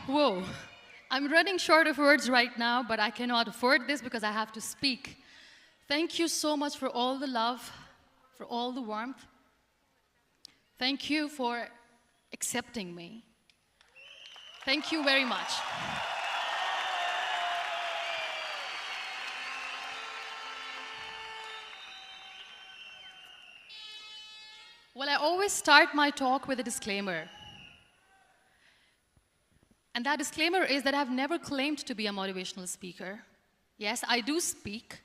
Whoa. I'm running short of words right now, but I cannot afford this because I have to speak. Thank you so much for all the love, for all the warmth. Thank you for accepting me. Thank you very much. Well, I always start my talk with a disclaimer. And that disclaimer is that I've never claimed to be a motivational speaker. Yes, I do speak,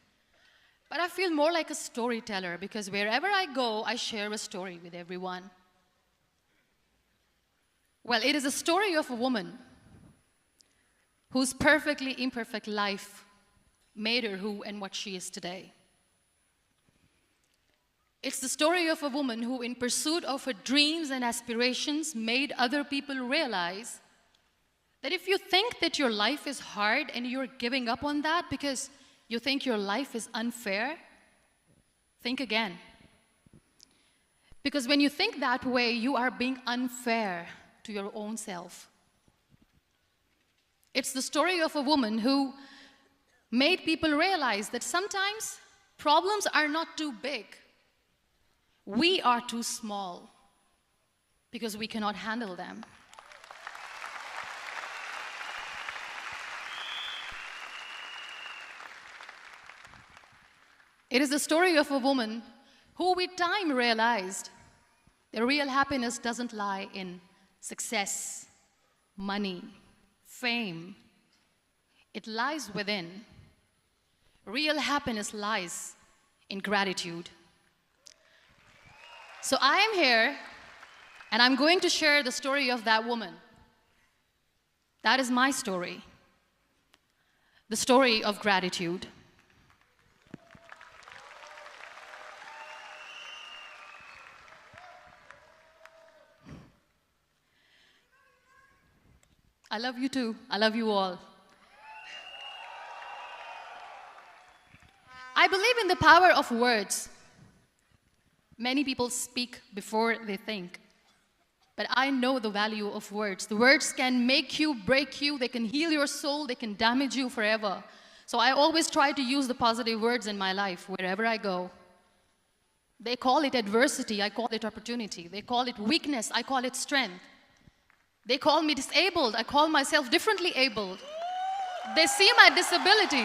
but I feel more like a storyteller because wherever I go, I share a story with everyone. Well, it is a story of a woman whose perfectly imperfect life made her who and what she is today. It's the story of a woman who, in pursuit of her dreams and aspirations, made other people realize that if you think that your life is hard and you're giving up on that because you think your life is unfair, think again. Because when you think that way, you are being unfair to your own self. It's the story of a woman who made people realize that sometimes problems are not too big. We are too small because we cannot handle them. It is the story of a woman who with time realized that real happiness doesn't lie in success, money, fame. It lies within. Real happiness lies in gratitude. So I am here, and I'm going to share the story of that woman. That is my story. The story of gratitude. I love you too. I love you all. I believe in the power of words. Many people speak before they think. But I know the value of words. The words can make you, break you, they can heal your soul, they can damage you forever. So I always try to use the positive words in my life wherever I go. They call it adversity, I call it opportunity. They call it weakness, I call it strength. They call me disabled, I call myself differently abled. They see my disability.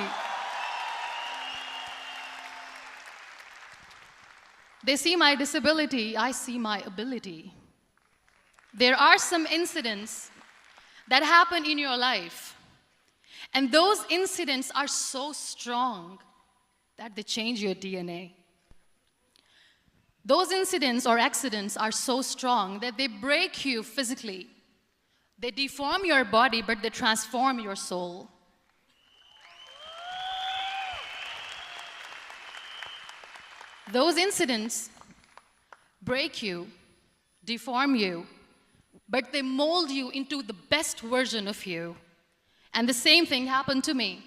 They see my disability, I see my ability. There are some incidents that happen in your life, and those incidents are so strong that they change your DNA. Those incidents or accidents are so strong that they break you physically. They deform your body, but they transform your soul. Those incidents break you, deform you, but they mold you into the best version of you. And the same thing happened to me.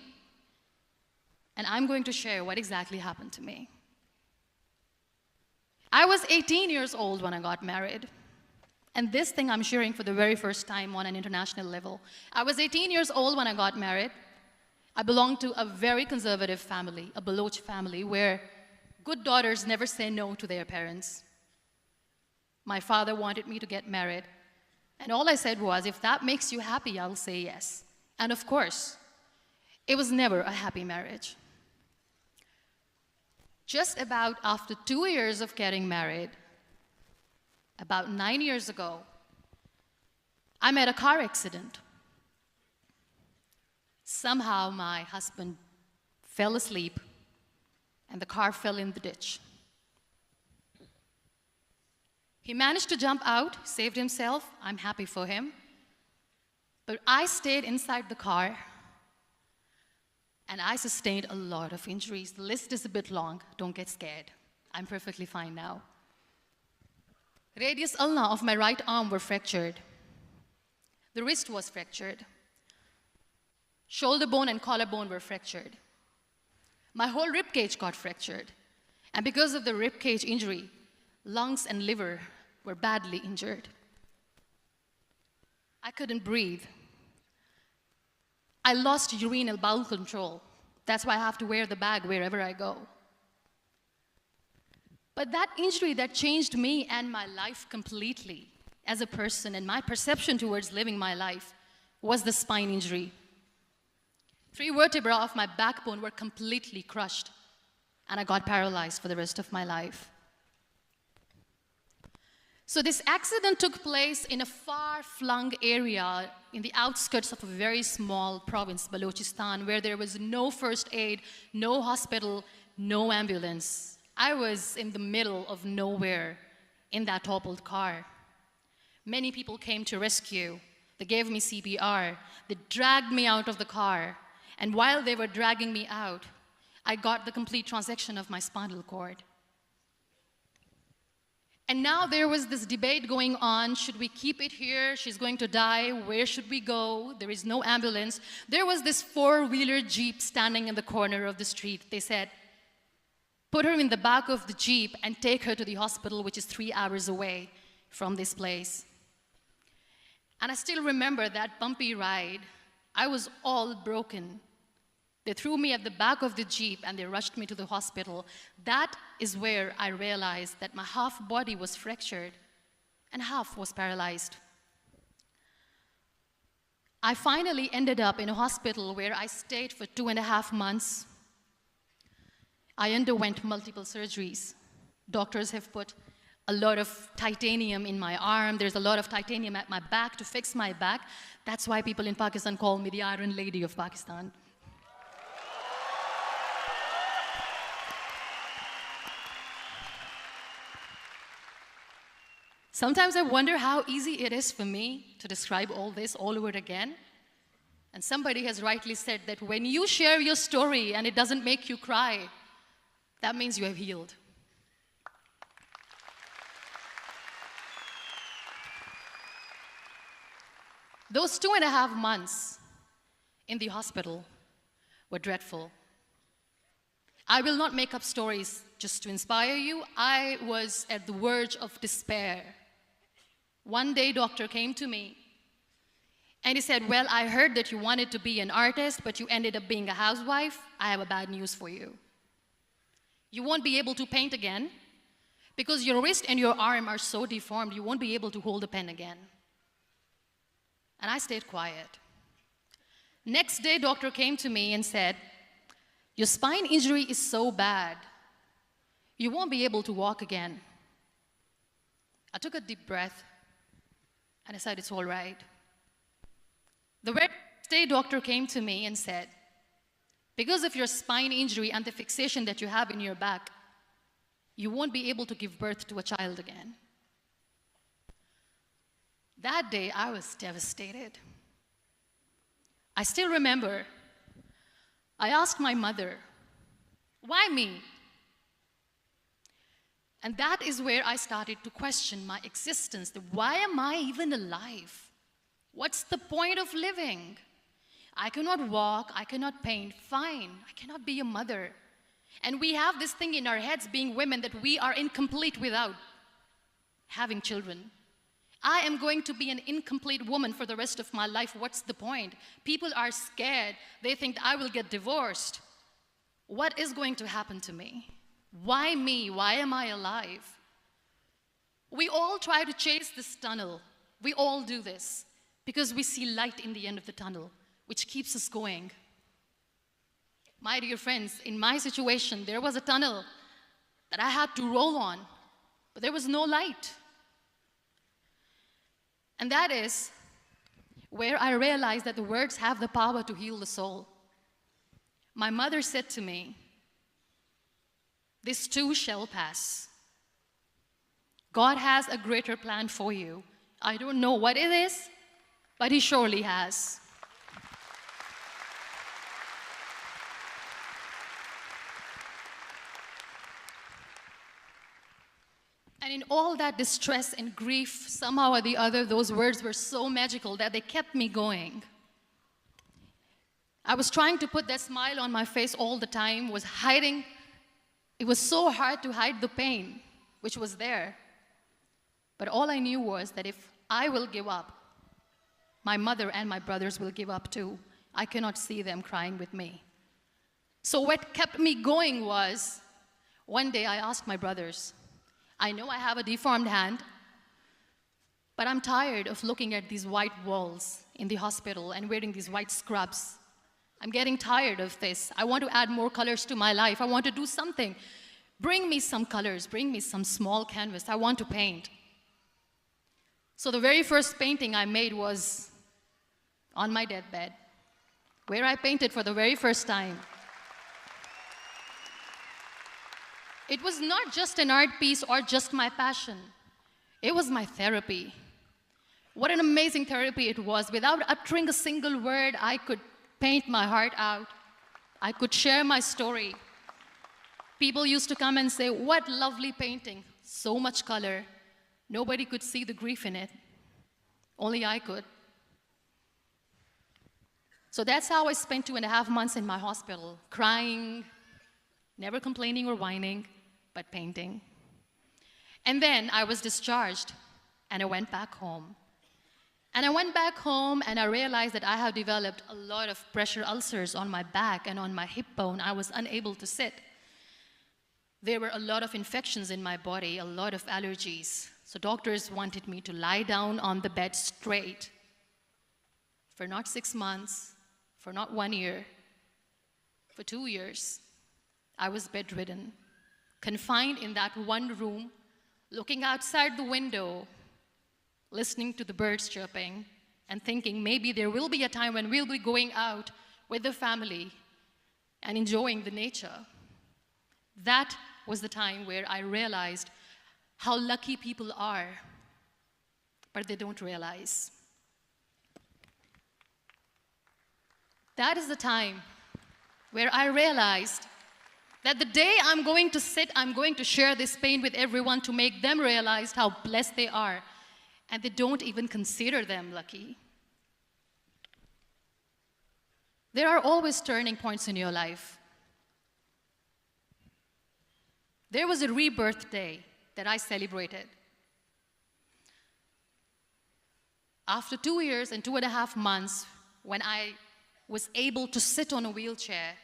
And I'm going to share what exactly happened to me. I was 18 years old when I got married. And this thing I'm sharing for the very first time on an international level. I was 18 years old when I got married. I belonged to a very conservative family, a Baloch family, where good daughters never say no to their parents. My father wanted me to get married. And all I said was, if that makes you happy, I'll say yes. And of course, it was never a happy marriage. Just about after 2 years of getting married, about 9 years ago, I met a car accident. Somehow my husband fell asleep and the car fell in the ditch. He managed to jump out, saved himself. I'm happy for him. But I stayed inside the car and I sustained a lot of injuries. The list is a bit long. Don't get scared. I'm perfectly fine now. Radius ulna of my right arm were fractured. The wrist was fractured. Shoulder bone and collarbone were fractured. My whole rib cage got fractured. And because of the rib cage injury, lungs and liver were badly injured. I couldn't breathe. I lost urinary bowel control. That's why I have to wear the bag wherever I go. But that injury that changed me and my life completely as a person and my perception towards living my life was the spine injury. 3 vertebrae of my backbone were completely crushed, and I got paralyzed for the rest of my life. So this accident took place in a far-flung area in the outskirts of a very small province, Balochistan, where there was no first aid, no hospital, no ambulance. I was in the middle of nowhere in that toppled car. Many people came to rescue. They gave me CPR. They dragged me out of the car. And while they were dragging me out, I got the complete transection of my spinal cord. And now there was this debate going on. Should we keep it here? She's going to die. Where should we go? There is no ambulance. There was this 4-wheeler Jeep standing in the corner of the street. They said, put her in the back of the Jeep and take her to the hospital, which is 3 hours away from this place. And I still remember that bumpy ride. I was all broken. They threw me at the back of the Jeep and they rushed me to the hospital. That is where I realized that my half body was fractured and half was paralyzed. I finally ended up in a hospital where I stayed for 2.5 months. I underwent multiple surgeries. Doctors have put a lot of titanium in my arm. There's a lot of titanium at my back to fix my back. That's why people in Pakistan call me the Iron Lady of Pakistan. Sometimes I wonder how easy it is for me to describe all this all over again. And somebody has rightly said that when you share your story and it doesn't make you cry, that means you have healed. Those 2.5 months in the hospital were dreadful. I will not make up stories just to inspire you. I was at the verge of despair. One day, doctor came to me and he said, well, I heard that you wanted to be an artist, but you ended up being a housewife. I have a bad news for you. You won't be able to paint again because your wrist and your arm are so deformed, you won't be able to hold a pen again. And I stayed quiet. Next day, doctor came to me and said, your spine injury is so bad, you won't be able to walk again. I took a deep breath and I said, it's all right. The very next day, doctor came to me and said, because of your spine injury and the fixation that you have in your back, you won't be able to give birth to a child again. That day, I was devastated. I still remember, I asked my mother, why me? And that is where I started to question my existence. Why am I even alive? What's the point of living? I cannot walk, I cannot paint, fine, I cannot be a mother. And we have this thing in our heads, being women, that we are incomplete without having children. I am going to be an incomplete woman for the rest of my life. What's the point? People are scared. They think I will get divorced. What is going to happen to me? Why me? Why am I alive? We all try to chase this tunnel. We all do this because we see light in the end of the tunnel, which keeps us going. My dear friends, in my situation, there was a tunnel that I had to roll on, but there was no light. And that is where I realized that the words have the power to heal the soul. My mother said to me, this too shall pass. God has a greater plan for you. I don't know what it is, but He surely has. And in all that distress and grief, somehow or the other, those words were so magical that they kept me going. I was trying to put that smile on my face all the time, was hiding. It was so hard to hide the pain, which was there. But all I knew was that if I will give up, my mother and my brothers will give up too. I cannot see them crying with me. So what kept me going was, one day I asked my brothers, I know I have a deformed hand, but I'm tired of looking at these white walls in the hospital and wearing these white scrubs. I'm getting tired of this. I want to add more colors to my life. I want to do something. Bring me some colors. Bring me some small canvas. I want to paint. So the very first painting I made was on my deathbed, where I painted for the very first time. It was not just an art piece or just my passion. It was my therapy. What an amazing therapy it was. Without uttering a single word, I could paint my heart out. I could share my story. People used to come and say, what lovely painting, so much color. Nobody could see the grief in it. Only I could. So that's how I spent 2.5 months in my hospital, crying, never complaining or whining, but painting. And then I was discharged, and I went back home. And I went back home, and I realized that I have developed a lot of pressure ulcers on my back and on my hip bone. I was unable to sit. There were a lot of infections in my body, a lot of allergies. So doctors wanted me to lie down on the bed straight for not 6 months, for not 1 year, for 2 years. I was bedridden, confined in that one room, looking outside the window, listening to the birds chirping, and thinking maybe there will be a time when we'll be going out with the family and enjoying the nature. That was the time where I realized how lucky people are, but they don't realize. That is the time where I realized that the day I'm going to sit, I'm going to share this pain with everyone to make them realize how blessed they are, and they don't even consider them lucky. There are always turning points in your life. There was a rebirth day that I celebrated. After 2 years and 2.5 months, when I was able to sit on a wheelchair,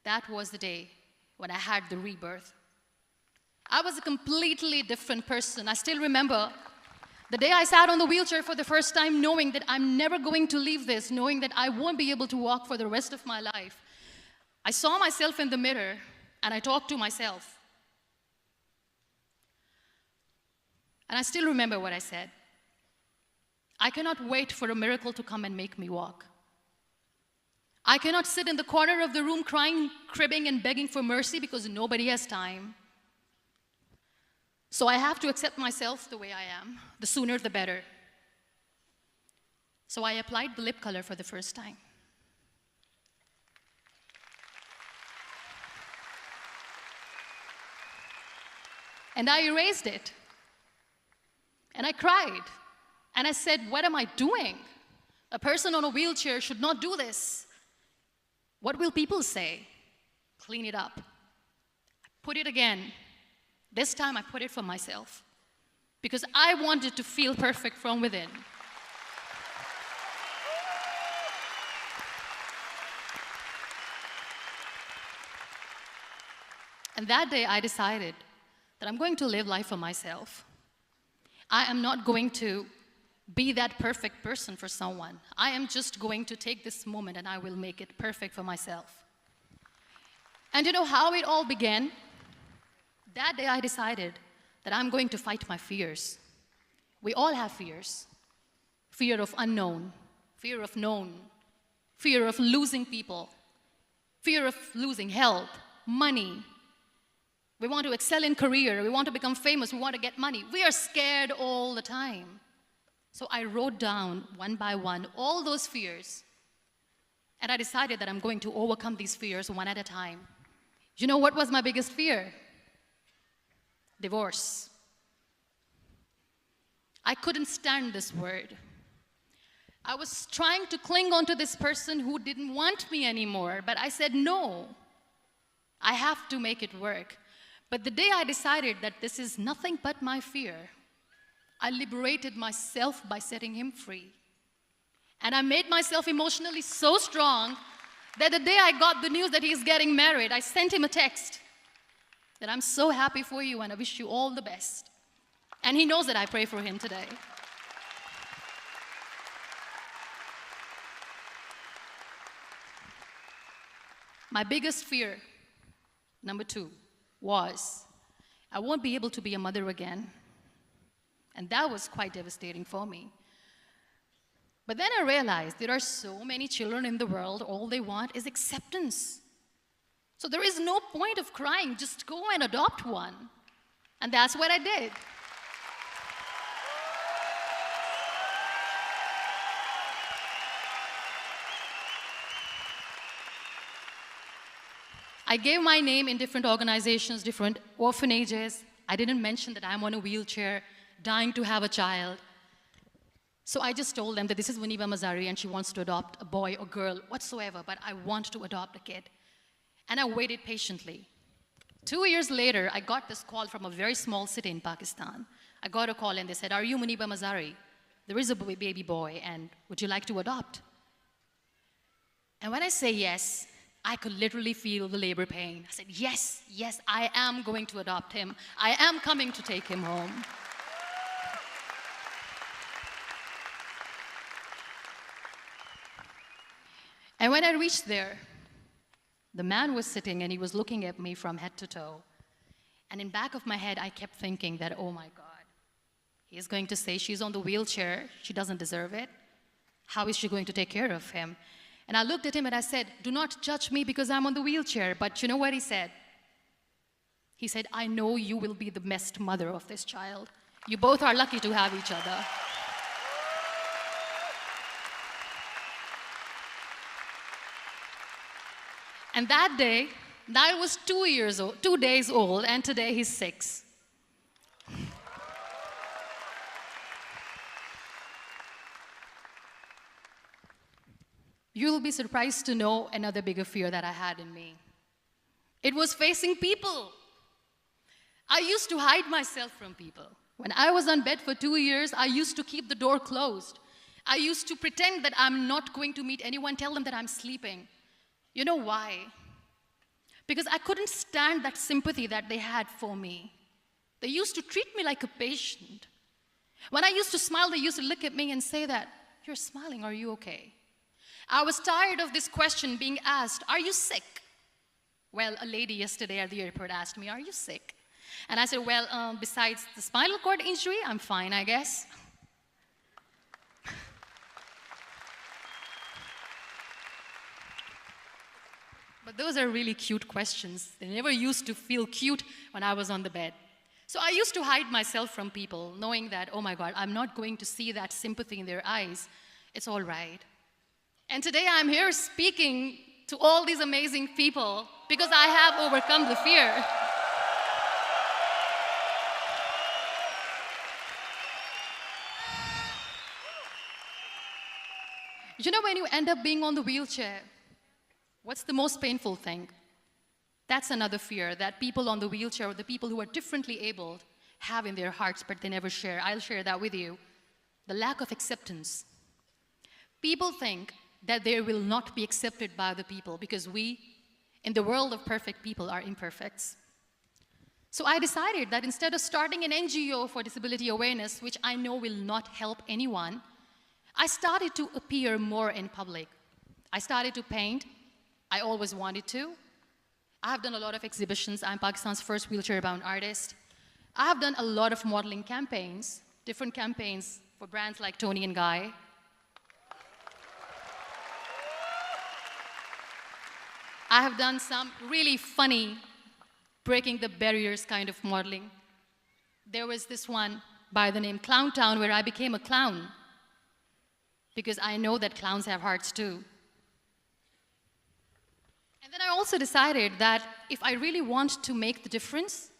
that was the day when I had the rebirth. I was a completely different person. I still remember the day I sat on the wheelchair for the first time, knowing that I'm never going to leave this, knowing that I won't be able to walk for the rest of my life. I saw myself in the mirror, and I talked to myself. And I still remember what I said. I cannot wait for a miracle to come and make me walk. I cannot sit in the corner of the room crying, cribbing, and begging for mercy because nobody has time. So I have to accept myself the way I am. The sooner, the better. So I applied the lip color for the first time. And I erased it. And I cried. And I said, what am I doing? A person on a wheelchair should not do this. What will people say? Clean it up. I put it again. This time I put it for myself, because I wanted to feel perfect from within. And that day I decided that I'm going to live life for myself. I am not going to be that perfect person for someone. I am just going to take this moment and I will make it perfect for myself. And you know how it all began? That day I decided that I'm going to fight my fears. We all have fears. Fear of unknown, fear of known, fear of losing people, fear of losing health, money. We want to excel in career, we want to become famous, we want to get money. We are scared all the time. So I wrote down one by one all those fears, and I decided that I'm going to overcome these fears one at a time. You know what was my biggest fear? Divorce. I couldn't stand this word. I was trying to cling on to this person who didn't want me anymore, but I said no. I have to make it work. But the day I decided that this is nothing but my fear, I liberated myself by setting him free. And I made myself emotionally so strong that the day I got the news that he's getting married, I sent him a text that I'm so happy for you and I wish you all the best. And he knows that I pray for him today. My biggest fear, number 2, was I won't be able to be a mother again. And that was quite devastating for me. But then I realized there are so many children in the world, all they want is acceptance. So there is no point of crying, just go and adopt one. And that's what I did. I gave my name in different organizations, different orphanages. I didn't mention that I'm on a wheelchair, dying to have a child. So I just told them that this is MUNIBA Mazari and she wants to adopt a boy or girl, whatsoever, but I want to adopt a kid. And I waited patiently. 2 years later, I got this call from a very small city in Pakistan. I got a call and they said, "Are you MUNIBA Mazari? There is a baby boy and would you like to adopt?" And when I say yes, I could literally feel the labor pain. I said, yes, yes, I am going to adopt him. I am coming to take him home. And when I reached there, the man was sitting and he was looking at me from head to toe. And in back of my head, I kept thinking that, oh my God, he's going to say she's on the wheelchair, she doesn't deserve it. How is she going to take care of him? And I looked at him and I said, do not judge me because I'm on the wheelchair. But you know what he said? He said, I know you will be the best mother of this child. You both are lucky to have each other. And that day, I was 2 days old, and today he's 6. You'll be surprised to know another bigger fear that I had in me. It was facing people. I used to hide myself from people. When I was on bed for 2 years, I used to keep the door closed. I used to pretend that I'm not going to meet anyone, tell them that I'm sleeping. You know why? Because I couldn't stand that sympathy that they had for me. They used to treat me like a patient. When I used to smile, they used to look at me and say that, "You're smiling, are you okay?" I was tired of this question being asked, "Are you sick?" Well, a lady yesterday at the airport asked me, "Are you sick?" And I said, well, besides the spinal cord injury, I'm fine, I guess. But those are really cute questions. They never used to feel cute when I was on the bed. So I used to hide myself from people, knowing that, oh my God, I'm not going to see that sympathy in their eyes. It's all right. And today I'm here speaking to all these amazing people because I have overcome the fear. You know, when you end up being on the wheelchair, what's the most painful thing? That's another fear that people on the wheelchair or the people who are differently abled have in their hearts, but they never share. I'll share that with you. The lack of acceptance. People think that they will not be accepted by the people because we, in the world of perfect people, are imperfects. So I decided that instead of starting an NGO for disability awareness, which I know will not help anyone, I started to appear more in public. I started to paint. I always wanted to. I have done a lot of exhibitions. I'm Pakistan's first wheelchair-bound artist. I have done a lot of modeling campaigns, different campaigns for brands like Tony and Guy. I have done some really funny, breaking the barriers kind of modeling. There was this one by the name Clown Town where I became a clown because I know that clowns have hearts too. And then I also decided that if I really want to make the difference,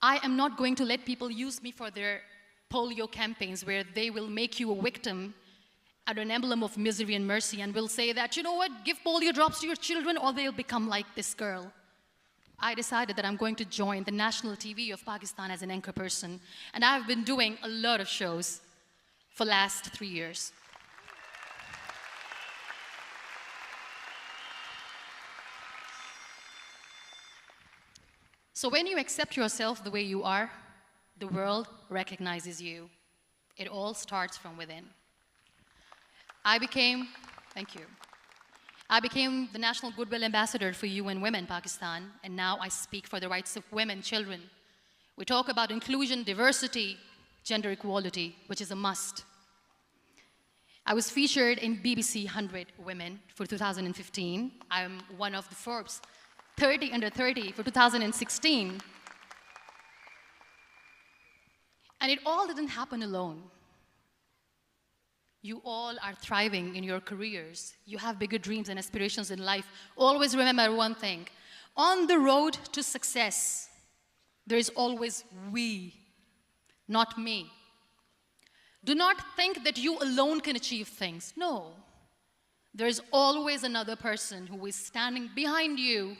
I am not going to let people use me for their polio campaigns where they will make you a victim and an emblem of misery and mercy and will say that, you know what, give polio drops to your children or they'll become like this girl. I decided that I'm going to join the national TV of Pakistan as an anchor person, and I've been doing a lot of shows for the last 3 years. So when you accept yourself the way you are, the world recognizes you. It all starts from within. Thank you. I became the National Goodwill Ambassador for UN Women Pakistan, and now I speak for the rights of women, children. We talk about inclusion, diversity, gender equality, which is a must. I was featured in BBC 100 Women for 2015. I'm one of the Forbes 30 under 30 for 2016. And it all didn't happen alone. You all are thriving in your careers. You have bigger dreams and aspirations in life. Always remember one thing. On the road to success, there is always we, not me. Do not think that you alone can achieve things. No. There is always another person who is standing behind you,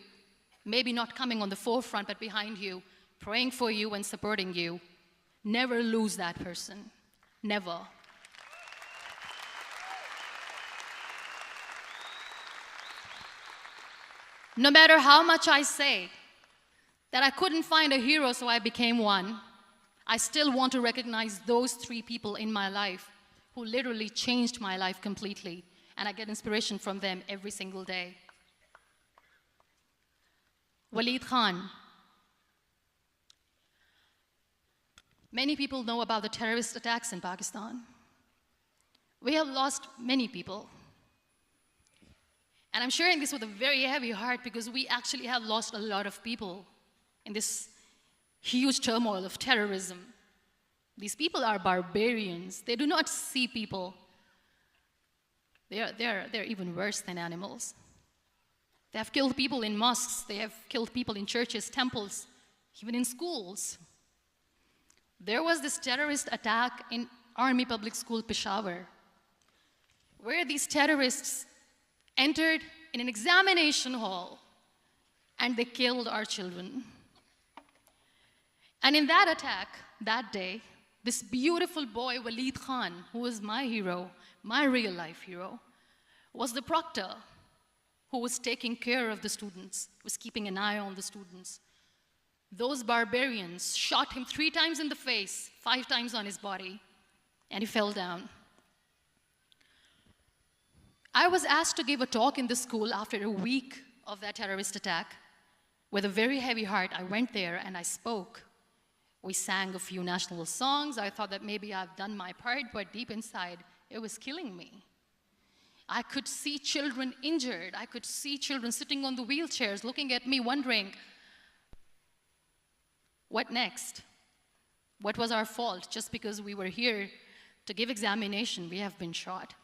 maybe not coming on the forefront, but behind you, praying for you and supporting you. Never lose that person. Never. No matter how much I say that I couldn't find a hero, so I became one, I still want to recognize those 3 people in my life who literally changed my life completely, and I get inspiration from them every single day. Waleed Khan. Many people know about the terrorist attacks in Pakistan. We have lost many people. And I'm sharing this with a very heavy heart because we actually have lost a lot of people in this huge turmoil of terrorism. These people are barbarians. They do not see people. They're even worse than animals. They have killed people in mosques. They have killed people in churches, temples, even in schools. There was this terrorist attack in Army Public School, Peshawar, where these terrorists entered in an examination hall and they killed our children. And in that attack, that day, this beautiful boy, Waleed Khan, who was my hero, my real life hero, was the proctor who was taking care of the students, was keeping an eye on the students. Those barbarians shot him 3 times in the face, 5 times on his body, and he fell down. I was asked to give a talk in the school after a week of that terrorist attack. With a very heavy heart, I went there and I spoke. We sang a few national songs. I thought that maybe I've done my part, but deep inside, it was killing me. I could see children injured. I could see children sitting on the wheelchairs, looking at me, wondering, what next? What was our fault? Just because we were here to give examination, we have been shot.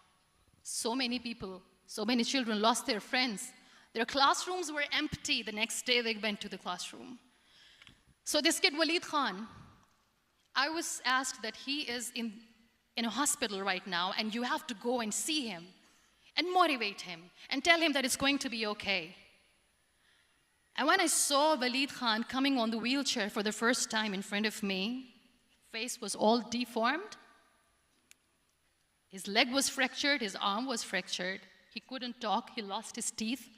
So many people, so many children lost their friends. Their classrooms were empty. The next day they went to the classroom. So this kid, Waleed Khan, I was asked that he is in a hospital right now, and you have to go and see him and motivate him and tell him that it's going to be okay. And when I saw Waleed Khan coming on the wheelchair for the first time in front of me, face was all deformed. His leg was fractured, his arm was fractured. He couldn't talk, he lost his teeth.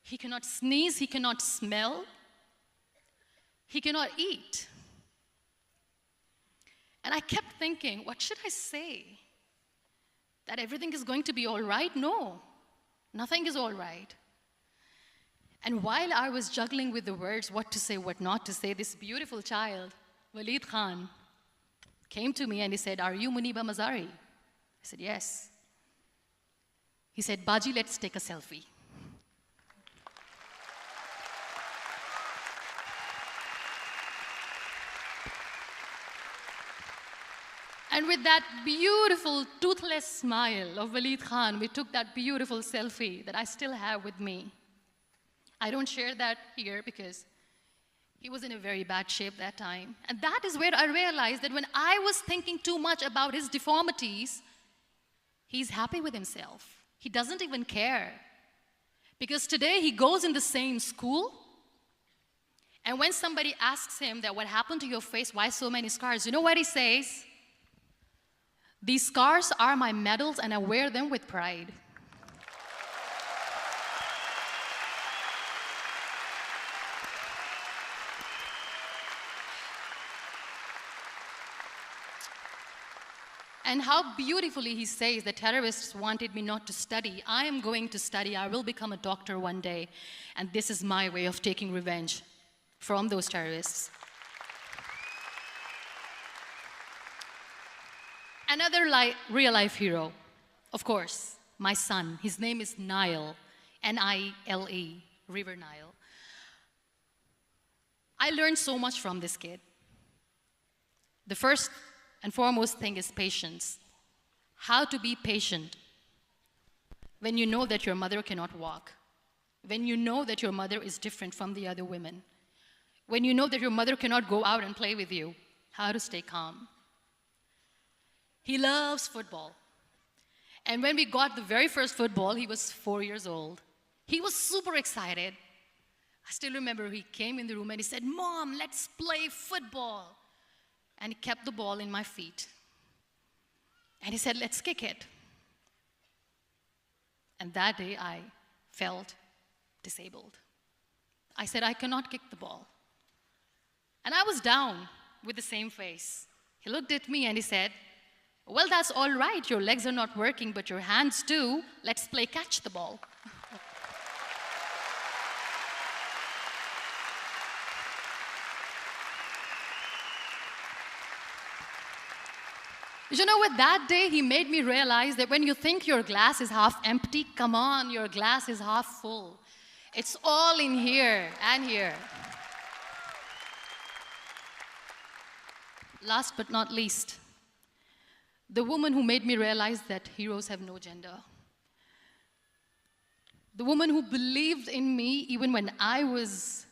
He cannot sneeze, he cannot smell. He cannot eat. And I kept thinking, what should I say? That everything is going to be all right? No, nothing is all right. And while I was juggling with the words, what to say, what not to say, this beautiful child, Waleed Khan, came to me and he said, "Are you MUNIBA Mazari?" I said, "Yes." He said, "Baji, let's take a selfie." And with that beautiful, toothless smile of Waleed Khan, we took that beautiful selfie that I still have with me. I don't share that here because he was in a very bad shape that time. And that is where I realized that when I was thinking too much about his deformities, he's happy with himself. He doesn't even care. Because today he goes in the same school, and when somebody asks him that, "What happened to your face? Why so many scars?" You know what he says? "These scars are my medals and I wear them with pride." And how beautifully he says the terrorists wanted me not to study. I am going to study. I will become a doctor one day. And this is my way of taking revenge from those terrorists. Another real-life hero, of course, my son. His name is Nile, N-I-L-E, River Nile. I learned so much from this kid. The first and foremost thing is patience. How to be patient when you know that your mother cannot walk, when you know that your mother is different from the other women, when you know that your mother cannot go out and play with you, how to stay calm. He loves football. And when we got the very first football, he was 4 years old. He was super excited. I still remember he came in the room and he said, "Mom, let's play football." And he kept the ball in my feet. And he said, "Let's kick it." And that day I felt disabled. I said, "I cannot kick the ball." And I was down with the same face. He looked at me and he said, "Well, that's all right. Your legs are not working, but your hands do. Let's play catch the ball." You know what? That day he made me realize that when you think your glass is half empty, come on, your glass is half full. It's all in here and here. Last but not least, the woman who made me realize that heroes have no gender. The woman who believed in me even when I was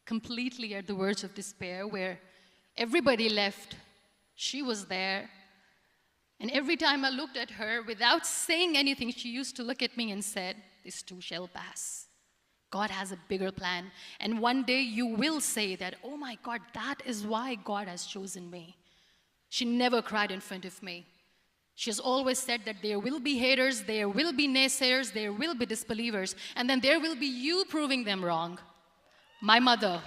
completely at the verge of despair, where everybody left, she was there. And every time I looked at her, without saying anything, she used to look at me and said, "This too shall pass. God has a bigger plan. And one day you will say that, oh my God, that is why God has chosen me." She never cried in front of me. She has always said that there will be haters, there will be naysayers, there will be disbelievers, and then there will be you proving them wrong. My mother.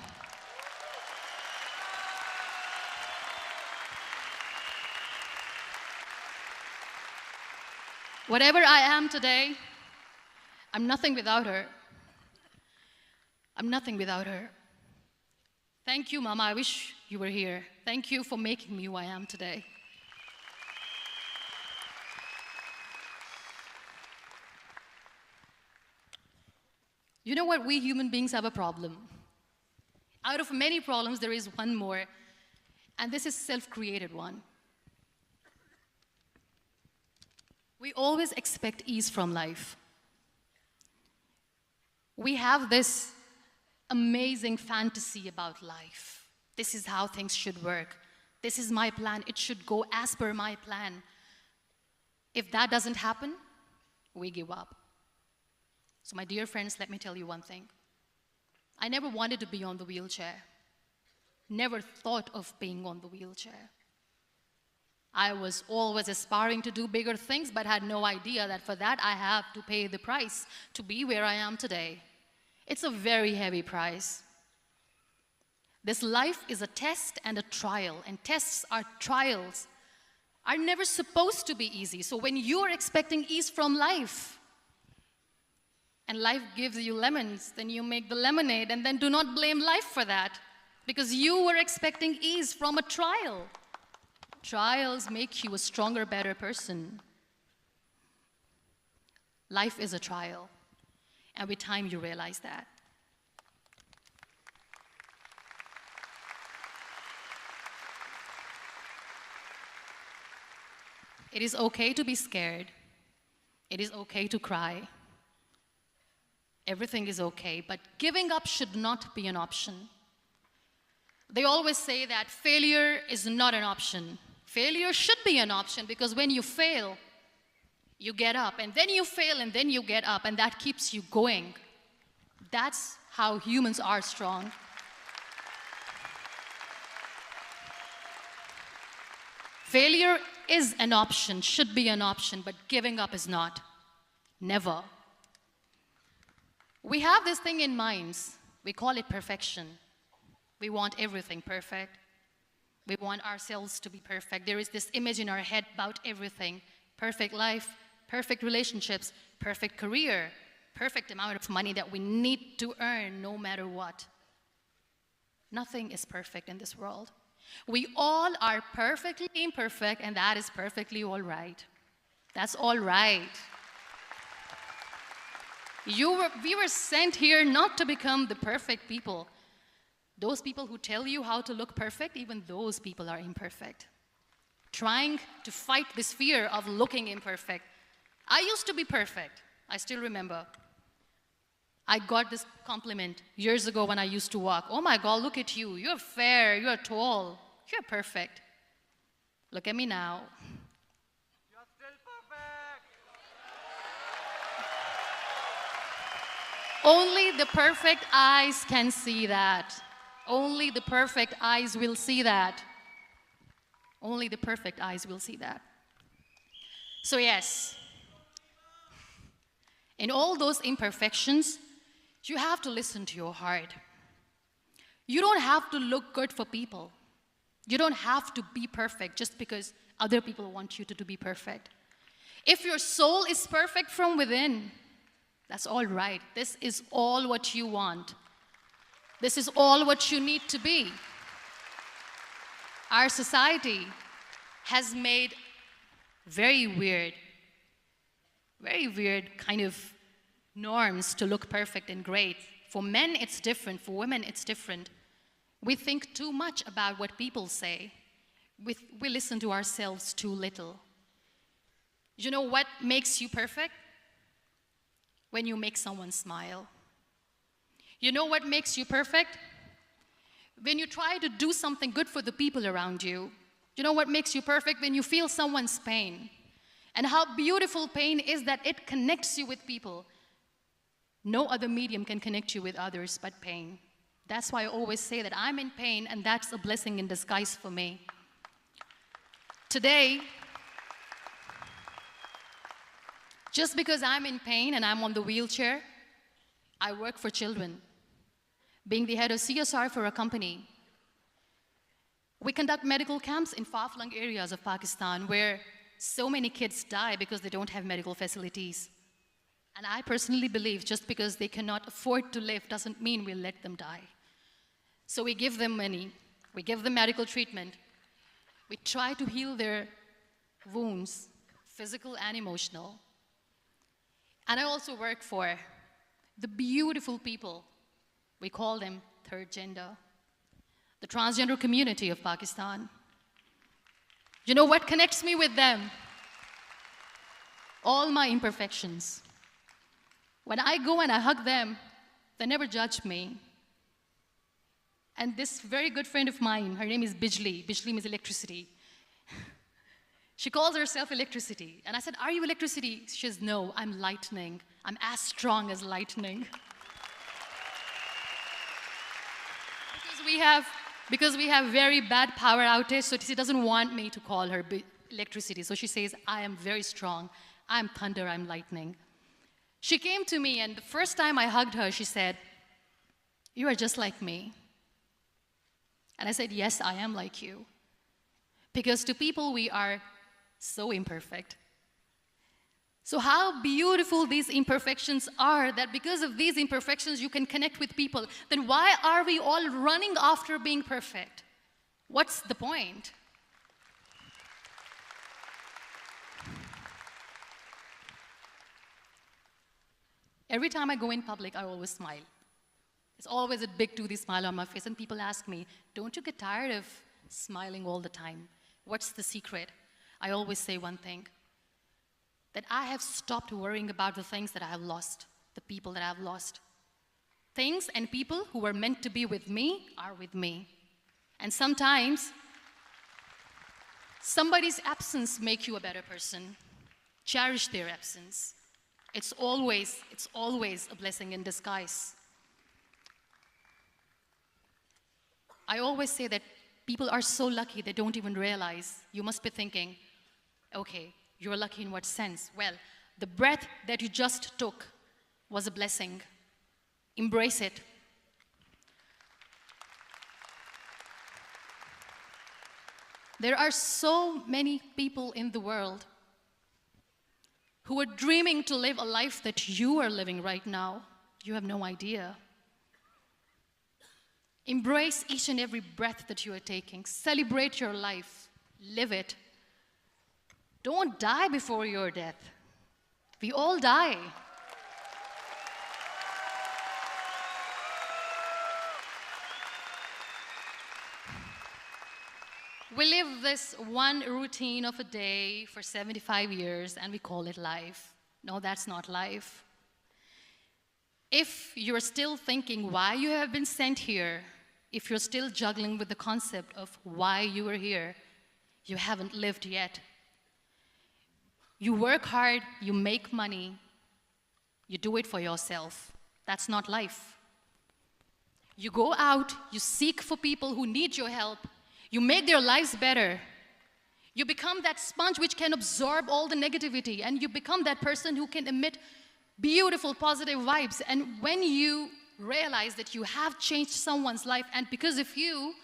Whatever I am today, I'm nothing without her. I'm nothing without her. Thank you, Mama. I wish you were here. Thank you for making me who I am today. You know what? We human beings have a problem. Out of many problems, there is one more, and this is a self-created one. We always expect ease from life. We have this amazing fantasy about life. This is how things should work. This is my plan. It should go as per my plan. If that doesn't happen, we give up. So my dear friends, let me tell you one thing. I never wanted to be on the wheelchair. Never thought of being on the wheelchair. I was always aspiring to do bigger things, but had no idea that for that I have to pay the price to be where I am today. It's a very heavy price. This life is a test and a trial, and tests are trials are never supposed to be easy. So when you are expecting ease from life, and life gives you lemons, then you make the lemonade, and then do not blame life for that, because you were expecting ease from a trial. Trials make you a stronger, better person. Life is a trial, and with time you realize that. It is okay to be scared. It is okay to cry. Everything is okay, but giving up should not be an option. They always say that failure is not an option. Failure should be an option, because when you fail, you get up, and then you fail, and then you get up, and that keeps you going. That's how humans are strong. Failure is an option, should be an option, but giving up is not. Never. We have this thing in minds. We call it perfection. We want everything perfect. We want ourselves to be perfect. There is this image in our head about everything. Perfect life, perfect relationships, perfect career, perfect amount of money that we need to earn no matter what. Nothing is perfect in this world. We all are perfectly imperfect, and that is perfectly all right. That's all right. We were sent here not to become the perfect people. Those people who tell you how to look perfect, even those people are imperfect. Trying to fight this fear of looking imperfect. I used to be perfect. I still remember. I got this compliment years ago when I used to walk. Oh my God, look at you. You're fair, you're tall, you're perfect. Look at me now. You're still perfect. Only the perfect eyes can see that. Only the perfect eyes will see that. Only the perfect eyes will see that. So yes, in all those imperfections, you have to listen to your heart. You don't have to look good for people. You don't have to be perfect just because other people want you to be perfect. If your soul is perfect from within, that's all right. This is all what you want. This is all what you need to be. Our society has made very weird kind of norms to look perfect and great. For men, it's different. For women, it's different. We think too much about what people say. We listen to ourselves too little. You know what makes you perfect? When you make someone smile. You know what makes you perfect? When you try to do something good for the people around you. You know what makes you perfect? When you feel someone's pain. And how beautiful pain is that it connects you with people. No other medium can connect you with others but pain. That's why I always say that I'm in pain, and that's a blessing in disguise for me. Today, just because I'm in pain and I'm on the wheelchair, I work for children. Being the head of CSR for a company, we conduct medical camps in far-flung areas of Pakistan where so many kids die because they don't have medical facilities. And I personally believe just because they cannot afford to live doesn't mean we'll let them die. So we give them money, we give them medical treatment, we try to heal their wounds, physical and emotional. And I also work for the beautiful people, we call them third gender, the transgender community of Pakistan. You know what connects me with them? All my imperfections. When I go and I hug them, they never judge me. And this very good friend of mine, her name is Bijli. Bijli means electricity. She calls herself electricity. And I said, are you electricity? She says, no, I'm lightning. I'm as strong as lightning. Because we have very bad power outage, so she doesn't want me to call her electricity. So she says, I am very strong. I'm thunder, I'm lightning. She came to me, and the first time I hugged her, she said, you are just like me. And I said, yes, I am like you. Because to people, we are so imperfect. So how beautiful these imperfections are, that because of these imperfections, you can connect with people. Then why are we all running after being perfect? What's the point? Every time I go in public, I always smile. It's always a big toothy smile on my face, and people ask me, don't you get tired of smiling all the time? What's the secret? I always say one thing, that I have stopped worrying about the things that I have lost, the people that I have lost. Things and people who were meant to be with me are with me. And sometimes, somebody's absence makes you a better person. Cherish their absence. It's always a blessing in disguise. I always say that people are so lucky they don't even realize. You must be thinking, okay, you're lucky in what sense? Well, the breath that you just took was a blessing. Embrace it. There are so many people in the world who are dreaming to live a life that you are living right now. You have no idea. Embrace each and every breath that you are taking. Celebrate your life. Live it. Don't die before your death. We all die. We live this one routine of a day for 75 years and we call it life. No, that's not life. If you're still thinking why you have been sent here, if you're still juggling with the concept of why you are here, you haven't lived yet. You work hard, you make money, you do it for yourself. That's not life. You go out, you seek for people who need your help, you make their lives better. You become that sponge which can absorb all the negativity, and you become that person who can emit beautiful, positive vibes. And when you realize that you have changed someone's life, and because of you,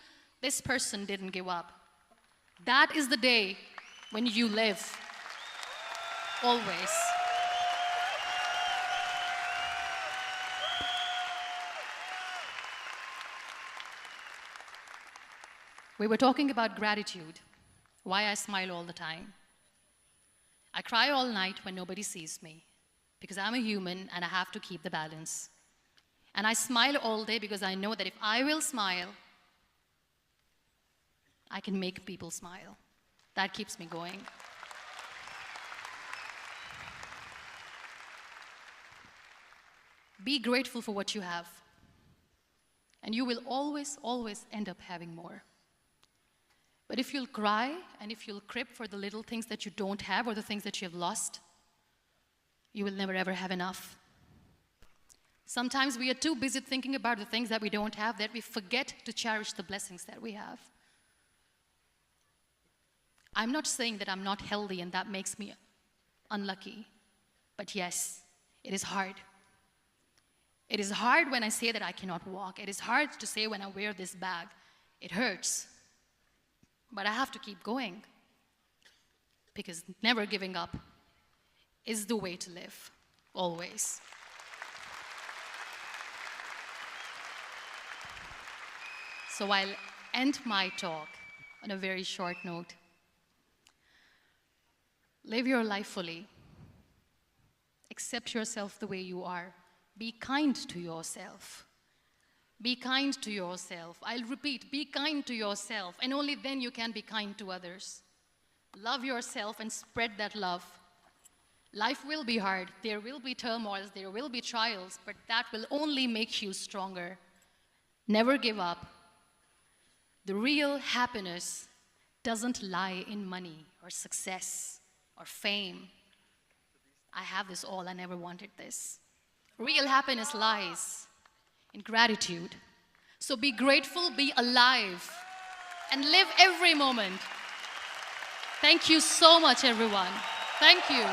this person didn't give up, that is the day when you live. Always. We were talking about gratitude, why I smile all the time. I cry all night when nobody sees me, because I'm a human and I have to keep the balance. And I smile all day because I know that if I will smile, I can make people smile. That keeps me going. Be grateful for what you have, and you will always, always end up having more. But if you'll cry and if you'll crib for the little things that you don't have or the things that you have lost, you will never ever have enough. Sometimes we are too busy thinking about the things that we don't have that we forget to cherish the blessings that we have. I'm not saying that I'm not healthy and that makes me unlucky, but yes, it is hard. It is hard when I say that I cannot walk. It is hard to say when I wear this bag. It hurts. But I have to keep going, because never giving up is the way to live, always. So I'll end my talk on a very short note. Live your life fully. Accept yourself the way you are. Be kind to yourself. Be kind to yourself. I'll repeat, be kind to yourself, and only then you can be kind to others. Love yourself and spread that love. Life will be hard. There will be turmoils, there will be trials, but that will only make you stronger. Never give up. The real happiness doesn't lie in money or success or fame. I have this all, I never wanted this. Real happiness lies in gratitude. So be grateful, be alive, and live every moment. Thank you so much, everyone. Thank you.